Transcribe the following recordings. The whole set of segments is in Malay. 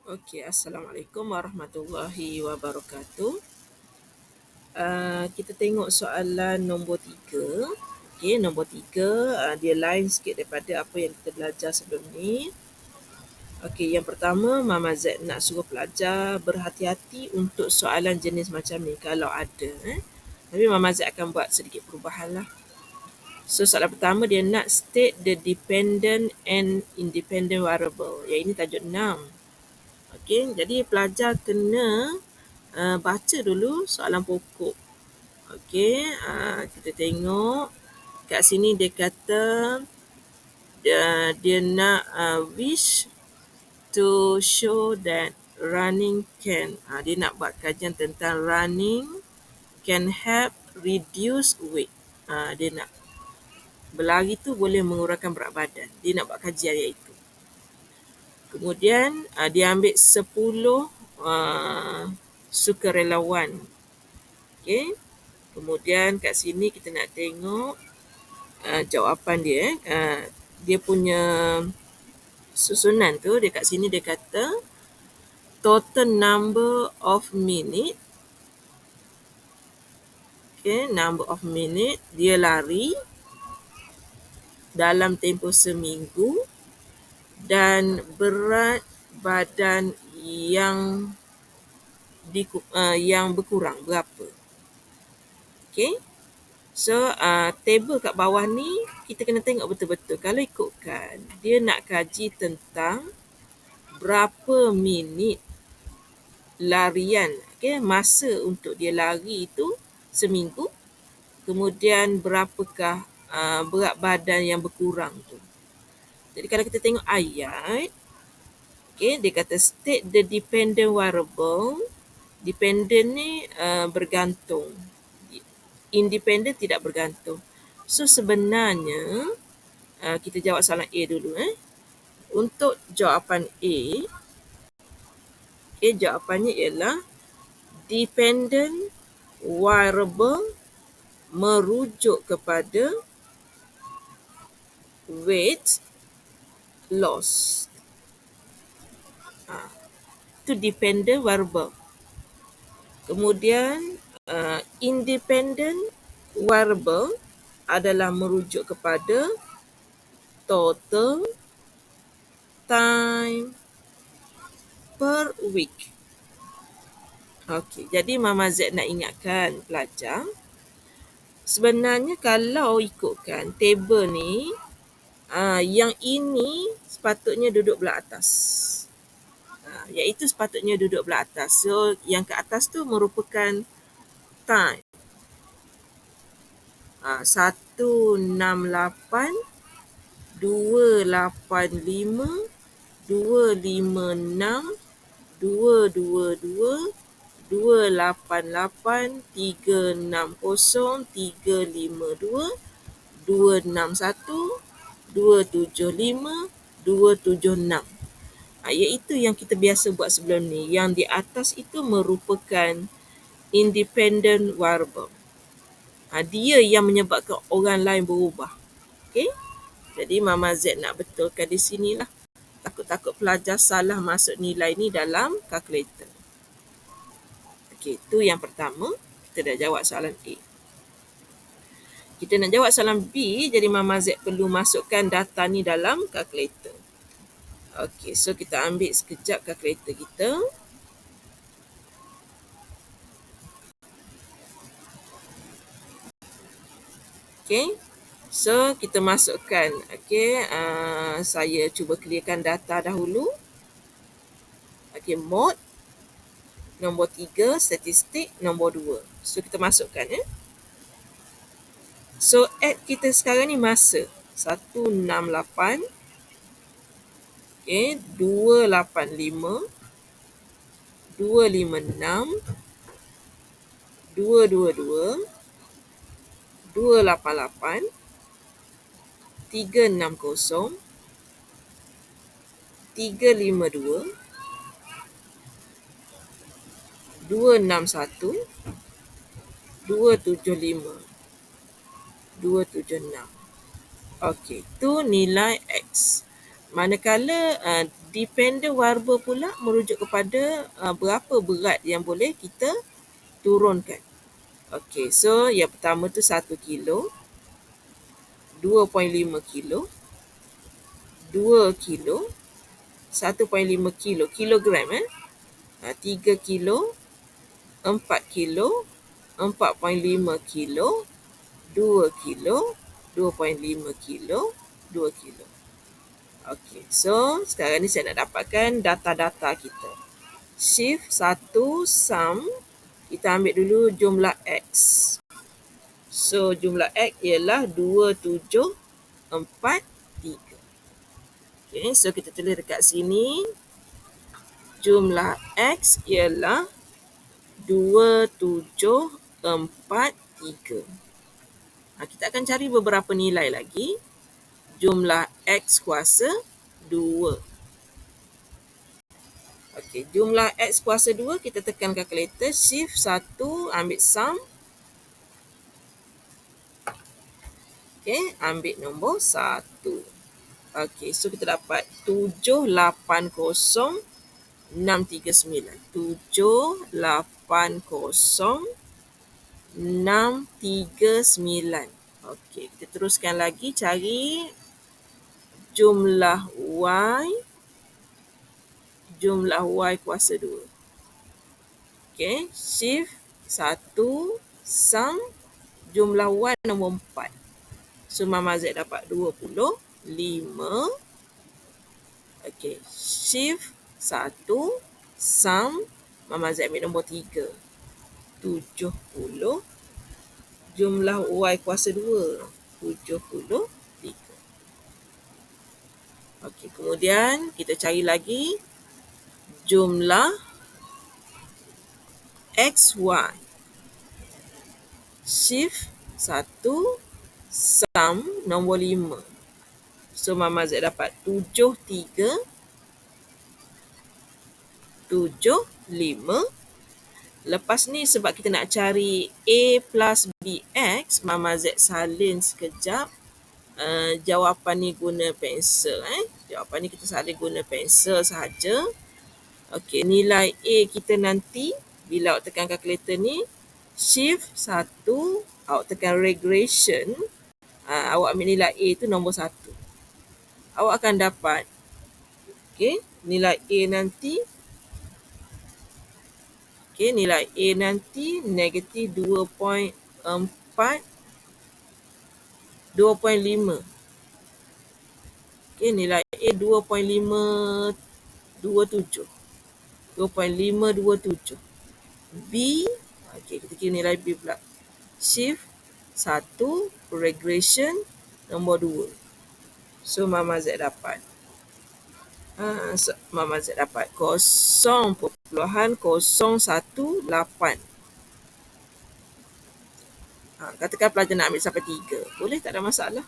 Okey, Assalamualaikum warahmatullahi wabarakatuh. Kita tengok soalan nombor 3. Okey, nombor 3, dia lain sikit daripada apa yang kita belajar sebelum ni. Okey, yang pertama, Mama Z nak suruh pelajar berhati-hati untuk soalan jenis macam ni kalau ada. Tapi Mama Z akan buat sedikit perubahan lah. So, soalan pertama dia nak state the dependent and independent variable. Yang ini tajuk 6. Okey, jadi pelajar kena baca dulu soalan pokok. Okey, kita tengok kat sini dia kata dia nak wish to show that running can. Dia nak buat kajian tentang running can help reduce weight. Dia nak berlari tu boleh mengurangkan berat badan. Dia nak buat kajian iaitu. Kemudian dia ambil 10 sukarelawan. Okey. Kemudian kat sini kita nak tengok jawapan dia. Dia punya susunan tu dia kat sini dia kata total number of minute. Okey, number of minute dia lari dalam tempoh seminggu dan berat badan yang berkurang berapa. Okey. So, table kat bawah ni kita kena tengok betul-betul. Kalau ikutkan, dia nak kaji tentang berapa minit larian, masa untuk dia lari itu seminggu. Kemudian berapakah berat badan yang berkurang tu. Jadi kalau kita tengok ayat, dia kata state the dependent variable. Dependent ni bergantung. Independent tidak bergantung. So sebenarnya kita jawab soalan A dulu. Untuk jawapan A, jawapannya ialah dependent variable merujuk kepada weight loss. Itu dependent variable. Kemudian independent variable adalah merujuk kepada total time per week. Okey, jadi Mama Z nak ingatkan pelajar, sebenarnya kalau ikutkan table ni, yang ini sepatutnya duduk belah atas. Iaitu sepatutnya duduk belah atas. So, yang ke atas tu merupakan time. 168, 285, 256, 222, 288, 360, 352, 261, 275, 276. Iaitu yang kita biasa buat sebelum ni. Yang di atas itu merupakan independent variable. Dia yang menyebabkan orang lain berubah. Okey? Jadi Mama Z nak betulkan di sinilah. Takut-takut pelajar salah masuk nilai ni dalam kalkulator. Okey, itu yang pertama. Kita dah jawab soalan A. Kita nak jawab soalan B, jadi Mama Z perlu masukkan data ni dalam kalkulator. Okey, so kita ambil sekejap kalkulator kita. Okey. So, kita masukkan. Okey, saya cuba clearkan data dahulu. Okey, mod. Nombor 3, statistik. Nombor 2. So, kita masukkan. So, add kita sekarang ni masa. 168. Okey, 285. 256. 222. 288. 360. 352. 261. 275. 276. Okey, itu nilai X. Manakala dependent variable pula merujuk kepada berapa berat yang boleh kita turunkan. Okey, so yang pertama tu 1 kilo, 2.5 kilo, 2 kilo, 1.5 kilo, kilogram 3 kilo, 4 kilo, 4.5 kilo, 2 kilo, 2.5 kilo, 2 kilo. Okey, so sekarang ni saya nak dapatkan data-data kita. Shift 1 sum, kita ambil dulu jumlah X. So jumlah X ialah 2743. Okay, so kita tulis dekat sini. Jumlah X ialah 2743. Kita akan cari beberapa nilai lagi. Jumlah X kuasa 2. Okey, jumlah X kuasa 2, kita tekan kalkulator, shift 1, ambil sum. Okey, ambil nombor 1. Okey, so kita dapat 780 639. 780 639. Okey, kita teruskan lagi cari jumlah Y. Jumlah Y kuasa 2. Okey, shift 1, sum, jumlah Y nombor 4. So, Mama Z dapat 25. Okey, shift 1, sum, Mama Z ambil nombor 3. 70. Jumlah Y kuasa 2. 73. Okey, kemudian kita cari lagi jumlah XY. Shift 1, sum, nombor 5. So, Mama Z dapat 73, 75. Lepas ni sebab kita nak cari A plus BX, Mama Z salin sekejap. Jawapan ni guna pensel. Jawapan ni kita salin guna pensel sahaja. Okey, nilai A kita nanti bila awak tekan kalkulator ni, shift 1, awak tekan regression, awak ambil nilai A tu nombor 1. Awak akan dapat nilai A nanti nilai A nanti negatif 2.4, 2.5. Nilai A 2.527. 2.527. B, kita kira nilai B pula. Shift 1, regression, nombor 2. So, Mama Z dapat. Mama Z dapat 0.018. Katakan pelajar nak ambil sampai 3. Boleh, tak ada masalah.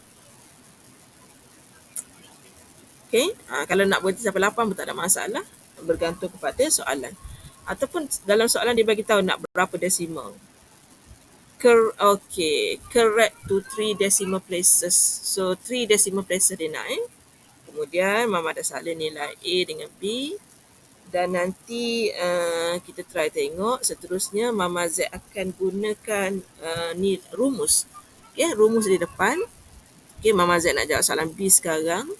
Kalau nak berhenti sampai 8 pun tak ada masalah. Bergantung kepada soalan. Ataupun dalam soalan dia bagi tahu nak berapa desimal. Correct to 3 decimal places. So, 3 decimal places dia nak. Kemudian, Mama dah salin nilai A dengan B. Dan nanti kita try tengok seterusnya Mama Z akan gunakan ni rumus. Rumus di depan. Mama Z nak jawab soalan B sekarang.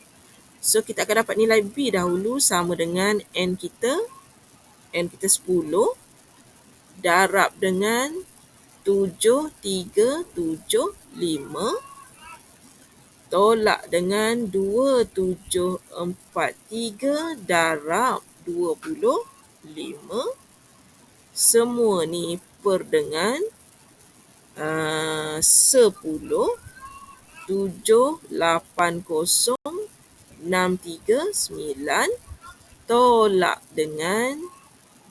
So, kita akan dapat nilai B dahulu sama dengan N kita. N kita 10. Darab dengan 7375. Tolak dengan 2743 darab 25. Semua ni per dengan 10. 780 639 tolak dengan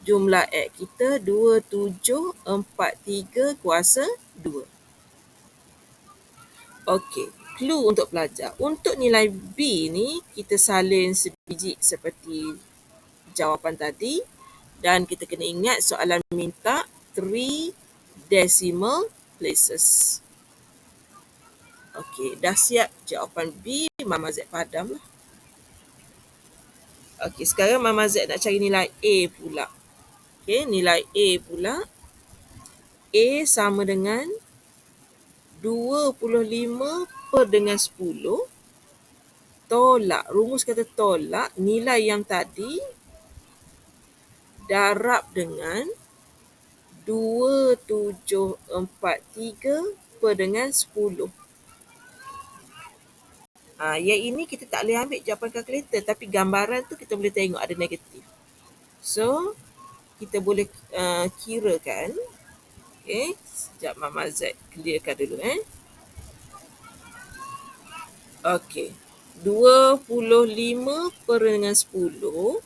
jumlah X kita 2743 kuasa 2. Okey, clue untuk pelajar. Untuk nilai B ni, kita salin sebiji seperti jawapan tadi. Dan kita kena ingat soalan minta 3 decimal places. Okey, dah siap jawapan B. Mama Z padam lah. Okey, sekarang Mama Z nak cari nilai A pula. Okey, nilai A pula. A sama dengan 25 per dengan 10. Tolak, rumus kata tolak nilai yang tadi darab dengan 2743 per dengan 10. Yang ini kita tak boleh ambil jawapan kalkulator, tapi gambaran tu kita boleh tengok ada negatif. So, kita boleh kirakan. Okay, sekejap Mama Z clearkan dulu. Okay, 25 per dengan 10.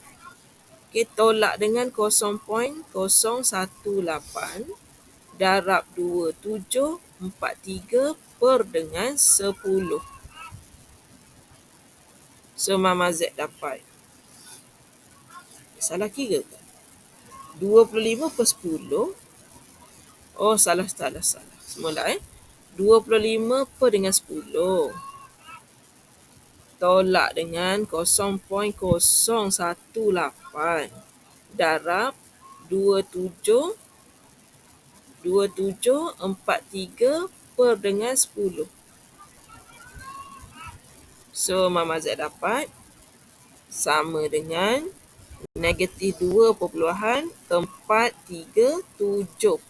Okay, tolak dengan 0.018 darab 2743 per dengan 10. So, Mama Z dapat. Salah kira ke? 25 per 10. Oh, salah. Semula 25 per dengan 10. Tolak dengan 0.018 darab 2743 per dengan 10. So, Mama Z dapat sama dengan negatif 2.437.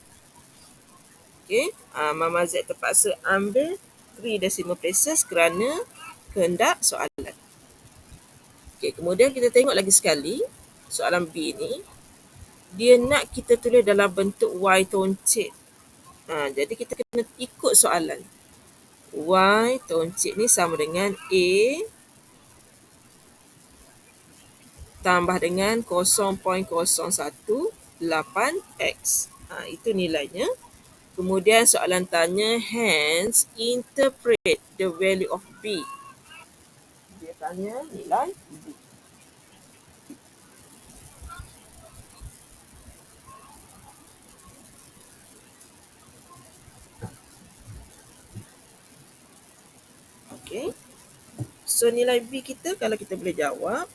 Okay. Mama Z terpaksa ambil 3 decimal places kerana kehendak soalan. Okay, kemudian kita tengok lagi sekali soalan B ni. Dia nak kita tulis dalam bentuk Y toncit. Jadi kita kena ikut soalan. Y toncit ni sama dengan A tambah dengan 0.0118X. Itu nilainya. Kemudian soalan tanya, hence interpret the value of B. Dia tanya nilai B. Okay. So nilai B kita kalau kita boleh jawab.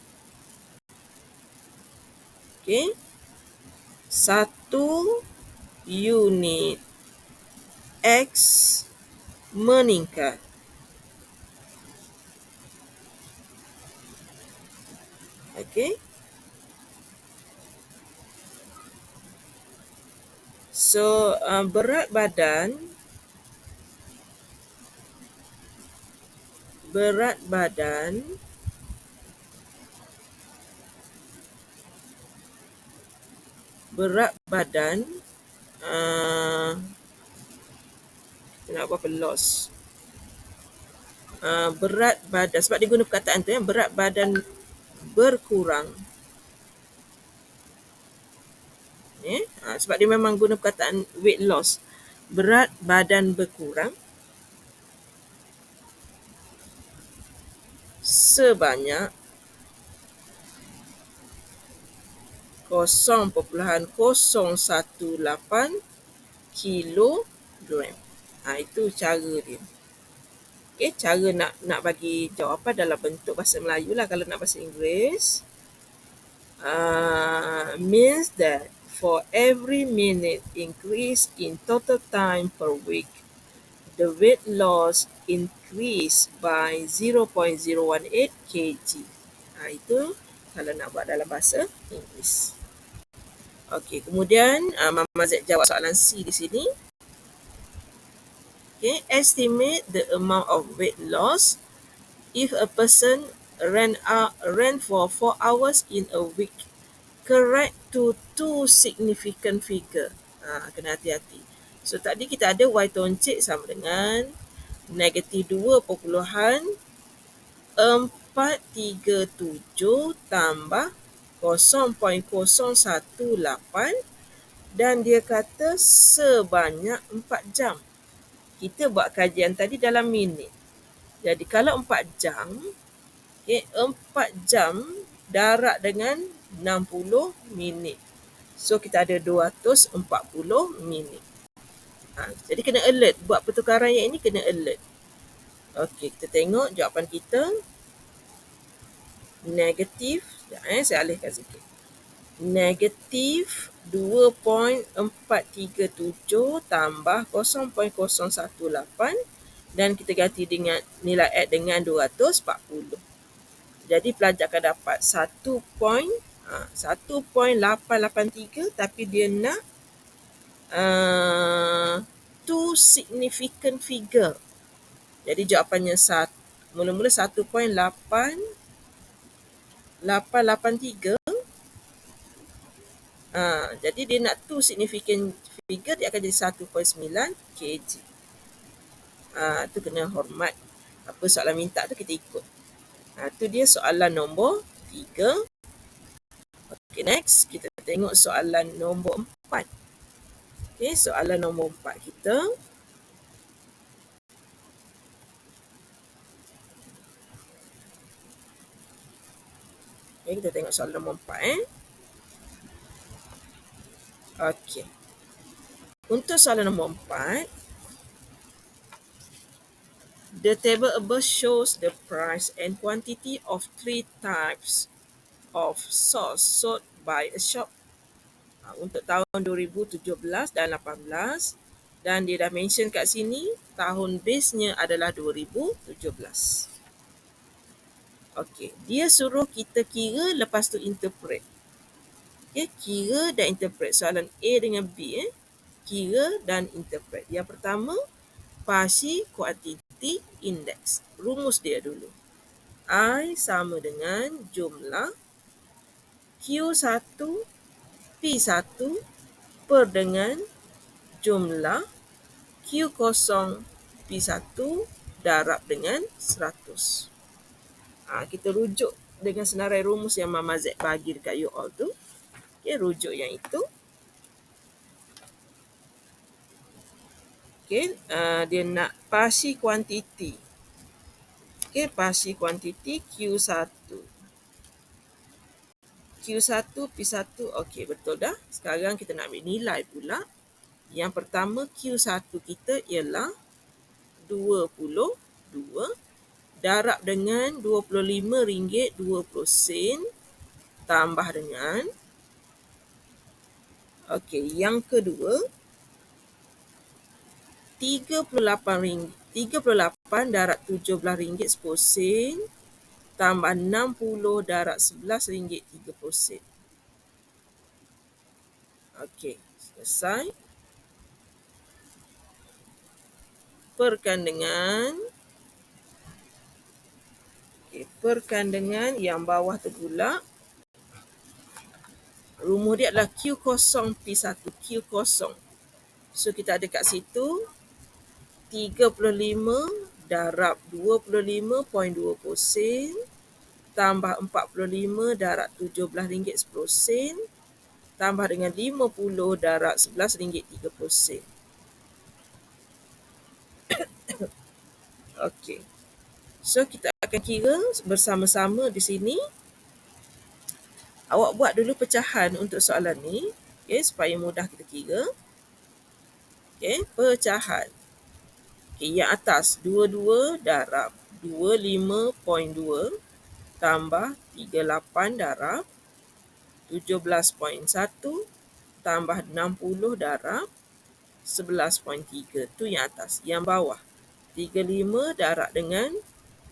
Okay. 1 unit X meningkat. Okay. So berat badan kita nak buat loss. Berat badan, sebab dia guna perkataan tu berat badan berkurang. Sebab dia memang guna perkataan weight loss. Berat badan berkurang sebanyak 0.018 kilogram. Itu cara dia. Okay, cara nak bagi jawapan dalam bentuk bahasa Melayu lah. Kalau nak bahasa Inggeris, means that for every minute increase in total time per week, the weight loss increase by 0.018 kg. Itu kalau nak buat dalam bahasa Inggeris. Okey, kemudian Mama Z jawab soalan C di sini. Okay, estimate the amount of weight loss if a person ran for 4 hours in a week. Correct to 2 significant figure. Kena hati-hati. So tadi kita ada Y toncik sama dengan negatif 2.437 tambah 0.018 dan dia kata sebanyak 4 jam. Kita buat kajian tadi dalam minit. Jadi kalau 4 jam, 4 jam darab dengan 60 minit. So kita ada 240 minit. Jadi kena alert. Buat pertukaran yang ini kena alert. Okey, kita tengok jawapan kita. Negatif, saya alihkan sikit. Negatif 2.437 tambah 0.018 dan kita ganti dengan nilai X dengan 240. Jadi pelajar akan dapat 1.883 tapi dia nak two significant figure. Jadi jawapannya mula-mula 1.883. Jadi dia nak two significant figure, dia akan jadi 1.9 kg. Tu kena hormat apa soalan minta tu, kita ikut. Tu dia soalan nombor 3. Okay, next kita tengok soalan nombor 4. Okay, soalan nombor 4 kita. Okay, kita tengok soalan nombor 4. Okay. Untuk soalan nombor 4, the table above shows the price and quantity of 3 types of sauce sold by a shop untuk tahun 2017 dan 18, dan dia dah mention kat sini tahun base-nya adalah 2017. Okey, dia suruh kita kira lepas tu interpret. Okay, kira dan interpret. Soalan A dengan B, kira dan interpret. Yang pertama, Partial Quantity Index. Rumus dia dulu. I sama dengan jumlah Q1 P1 per dengan jumlah Q0 P1 darab dengan 100. Kita rujuk dengan senarai rumus yang Mama Z bagi dekat you all tu. Okay, rujuk yang itu. Okay, dia nak partial quantity. Okay, partial quantity Q1. Q1, P1, okey, betul dah. Sekarang kita nak ambil nilai pula. Yang pertama, Q1 kita ialah 22 darab dengan RM25.20 tambah dengan, okey, yang kedua, RM38 darab RM17.10 tambah 60 darab RM11.30. Okey, selesai. Perkan dengan yang bawah tu pula. Rumus dia adalah Q0 P1, Q0. So kita ada kat situ 35 darab 25.20 tambah 45 darab RM17.10 tambah dengan 50 darab RM11.30. Okey. So kita akan kira bersama-sama di sini. Awak buat dulu pecahan untuk soalan ni, okay, supaya mudah kita kira. Okay, pecahan. Okay, yang atas 22 darab 25.2 tambah 38 darab 17.1 tambah 60 darab 11.3. Tu yang atas. Yang bawah 35 darab dengan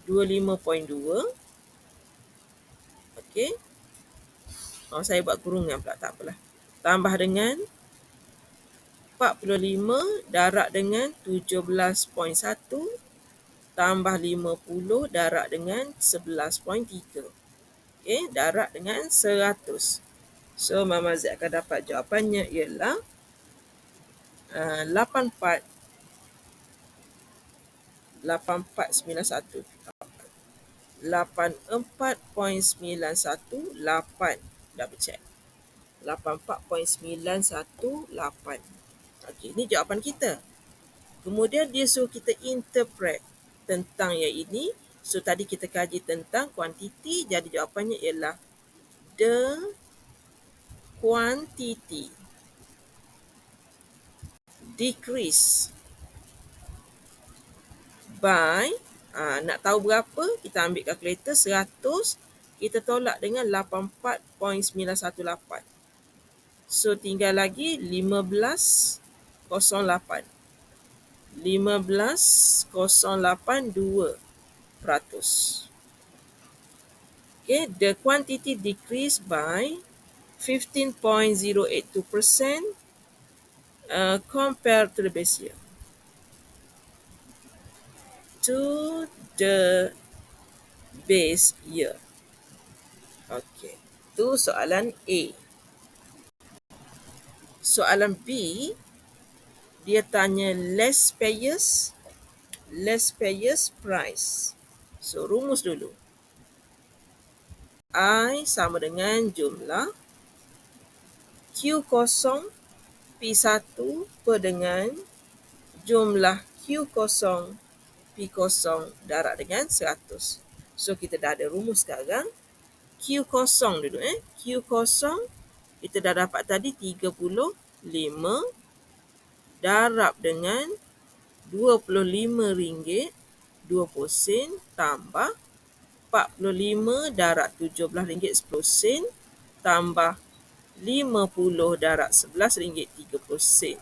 25.2. Okey. Saya buat kurungan pula, tak apalah. Tambah dengan 45 darab dengan 17.1 tambah 50 darab dengan 11.3. Okey, darab dengan 100. So, Mama Z akan dapat jawapannya ialah 8491. 84.918. Double check. 84.918. Okey, ini jawapan kita. Kemudian dia suruh kita interpret tentang yang ini. So tadi kita kaji tentang kuantiti, jadi jawapannya ialah the quantity decrease by, nak tahu berapa, kita ambil kalkulator, 100 kita tolak dengan 84.918. So tinggal lagi 15.08. 15.082%. Okay, the quantity decreased by 15.082% compared to the base year. To the base year. Okay, itu soalan A. Soalan B, dia tanya less payers price. So rumus dulu. I sama dengan jumlah Q kosong P1 per dengan jumlah Q kosong P0 darab dengan 100. So kita dah ada rumus sekarang. Q kosong dulu. Q kosong kita dah dapat tadi 35 darab dengan RM25.20 tambah 45 darab RM17.10 tambah 50 darab RM11.30.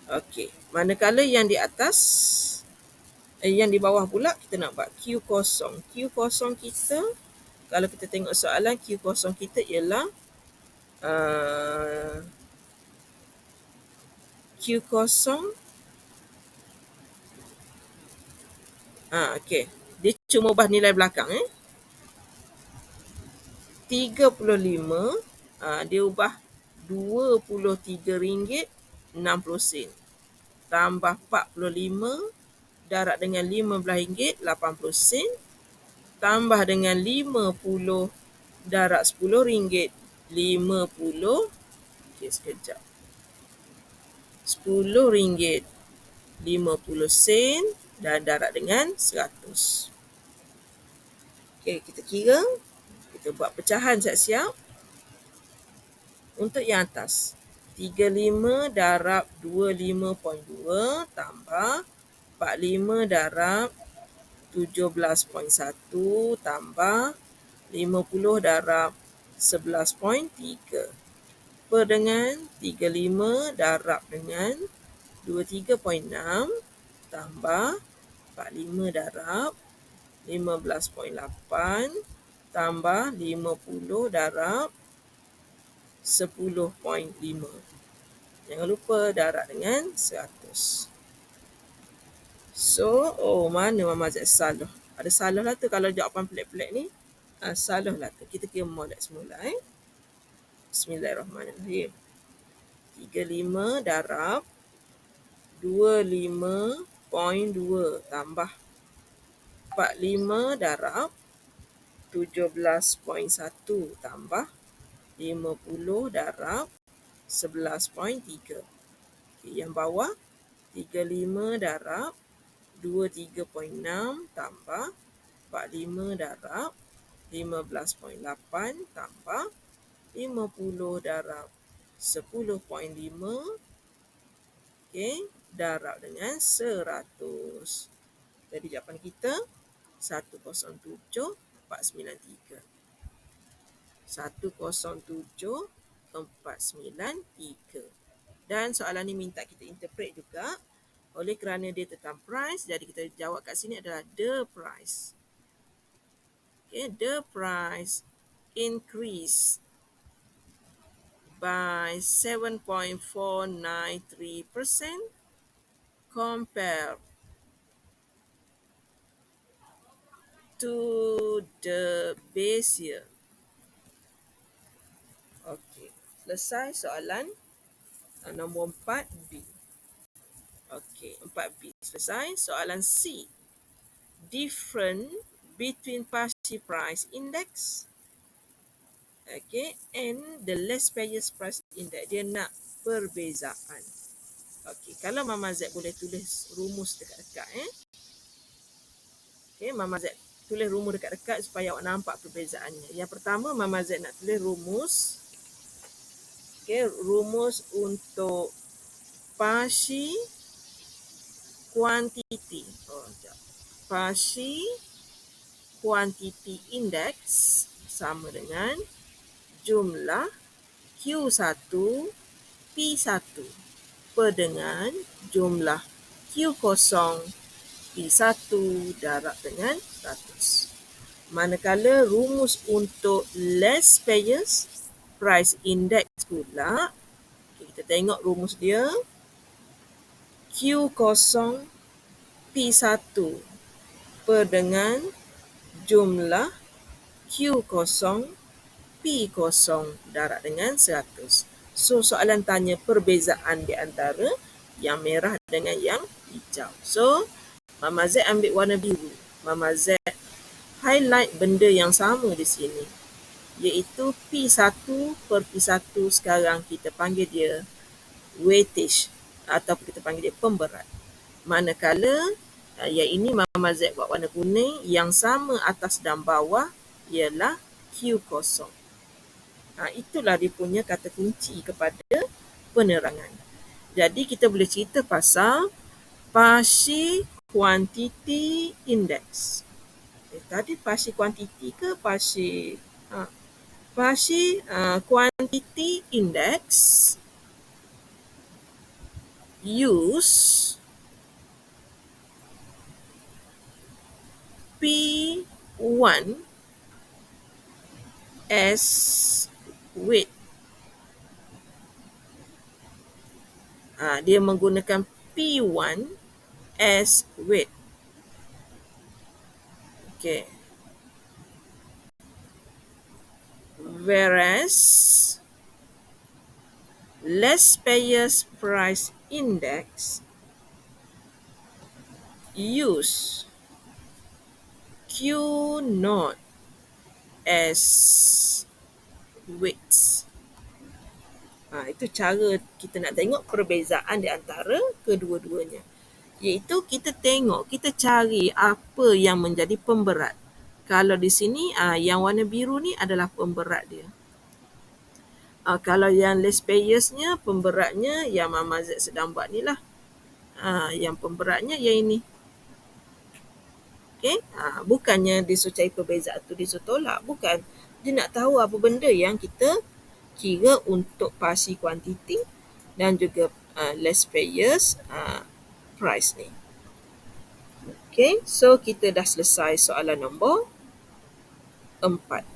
Okey, manakala yang di atas, yang di bawah pula kita nak buat Q kosong. Q kosong kita, kalau kita tengok soalan, Q kosong kita ialah Q kosong. Okey. Dia cuma ubah nilai belakang. 35, dia ubah RM23.60 tambah 45 darab dengan RM15.80 tambah dengan 50 darab RM10.50. Okey, sekejap. RM10.50 dan darab dengan 100. Okey, kita kira. Kita buat pecahan siap-siap. Untuk yang atas, 35 darab 25.2 tambah 45 darab 17.1 tambah 50 darab 11.3 per dengan 35 darab dengan 23.6 tambah 45 darab 15.8 tambah 50 darab 10.5. Jangan lupa darab dengan 100. So, mana Mama Z salah? Ada salah lah tu kalau jawapan pelik-pelik ni. Salah lah tu. Kita kira molek semula. Bismillahirrahmanirrahim. 35 darab 25.2 tambah 45 darab 17.1 tambah 50 darab 11.3. Yang bawah 35 darab 23.6 tambah 45 darab 15.8 tambah 50 darab 10.5. Darab dengan 100. Jadi jawapan kita 107493. 107493. Dan soalan ni minta kita interpret juga. Oleh kerana dia tentang price, jadi kita jawab kat sini adalah the price. The price increased by 7.493% compared to the base year. Okey, selesai soalan nombor 4B. Okey, 4B selesai. Soalan C. Different between Parsi price index and the less payers price index. Dia nak perbezaan. Okey, kalau Mama Z boleh tulis rumus dekat-dekat. Mama Z tulis rumus dekat-dekat supaya awak nampak perbezaannya. Yang pertama, Mama Z nak tulis rumus. Rumus untuk Parsi quantity. Sekejap. Parsi quantity index sama dengan jumlah Q1 P1 per dengan jumlah Q0 P1 darab dengan 100. Manakala rumus untuk less payers price index pula, kita tengok rumus dia, Q0 P1 per dengan jumlah Q0 P0 darab dengan 100. So, soalan tanya perbezaan di antara yang merah dengan yang hijau. So, Mama Z ambil warna biru. Mama Z highlight benda yang sama di sini, iaitu P1 per P1 sekarang kita panggil dia weightage ataupun kita panggil dia pemberat. Manakala yang ini Mama Z buat warna kuning, yang sama atas dan bawah ialah Q0. Itulah dia punya kata kunci kepada penerangan. Jadi kita boleh cerita pasal Parsi quantity index. Tadi Parsi quantity ke Parsi Parsi quantity index use P1 as weight. Dia menggunakan P1 as weight. Okay. Whereas less payers price index use Q0 as weights. Itu cara kita nak tengok perbezaan di antara kedua-duanya. Iaitu kita tengok, kita cari apa yang menjadi pemberat. Kalau di sini yang warna biru ni adalah pemberat dia. Kalau yang less payersnya, pemberatnya yang Mama Z sedang buat ni lah. Yang pemberatnya yang ini. Okay? Bukannya dia suruh cari perbezaan tu, dia suruh tolak. Bukan. Dia nak tahu apa benda yang kita kira untuk Parsi quantity dan juga less payers price ni. Okay, so kita dah selesai soalan nombor 4.